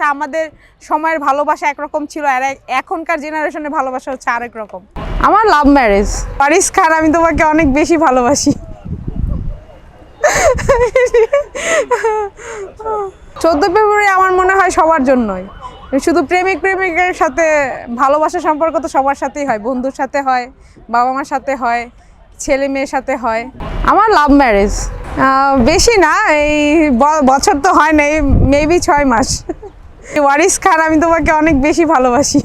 আমাদের সময়ের ভালোবাসা একরকম ছিল আর এখনকার জেনারেশনের ভালোবাসা হচ্ছে আরেক রকম। আমার লাভ ম্যারেজ। পারিস খান, আমি তোমাকে অনেক বেশি ভালোবাসি। 14 ফেব্রুয়ারি আমার মনে হয় সবার জন্যই, শুধু প্রেমিক প্রেমিকের সাথে ভালোবাসা সম্পর্ক তো সবার সাথেই হয়, বন্ধুর সাথে হয়, বাবা মার সাথে হয়, ছেলে মেয়ের সাথে হয়। আমার লাভ ম্যারেজ বেশি না, এই বছর তো হয় নাই, মেবি 6 মাস। ওয়ারিস খান, আমি তোমাকে অনেক বেশি ভালোবাসি।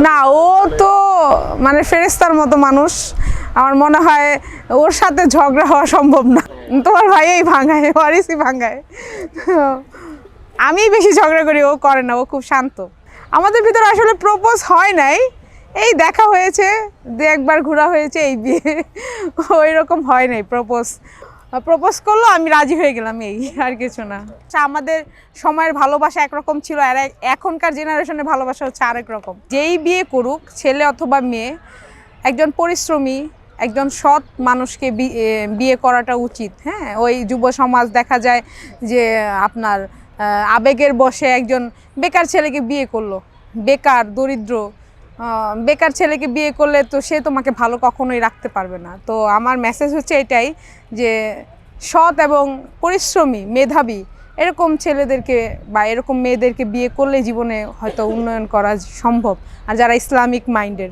না, ও তো মানে ফেরেশতার মতো মানুষ, আমার মনে হয় ওর সাথে ঝগড়া হওয়া সম্ভব না। তোমার ভাইই ভাঙায়, ওয়ারিসই ভাঙায়। আমি বেশি ঝগড়া করি, ও করে না, ও খুব শান্ত। আমাদের ভিতরে আসলে প্রপোজ হয় নাই, এই দেখা হয়েছে, দু একবার ঘোরা হয়েছে, এই বিয়ে ওই রকম হয় নাই। প্রপোজ করলো, আমি রাজি হয়ে গেলাম, এই আর কিছু না। আমাদের সময়ের ভালোবাসা একরকম ছিল আর এখনকার জেনারেশনের ভালোবাসা হচ্ছে আরেক রকম। যেই বিয়ে করুক, ছেলে অথবা মেয়ে, একজন পরিশ্রমী, একজন সৎ মানুষকে বিয়ে করাটা উচিত। হ্যাঁ, ওই যুব সমাজ দেখা যায় যে আপনার আবেগের বশে একজন বেকার ছেলেকে বিয়ে করলো, বেকার দরিদ্র বেকার ছেলেকে বিয়ে করলে তো সে তোমাকে ভালো কখনোই রাখতে পারবে না। তো আমার মেসেজ হচ্ছে এটাই যে সৎ এবং পরিশ্রমী, মেধাবী এরকম ছেলেদেরকে বা এরকম মেয়েদেরকে বিয়ে করলে জীবনে হয়তো উন্নয়ন করা সম্ভব, আর যারা ইসলামিক মাইন্ডের।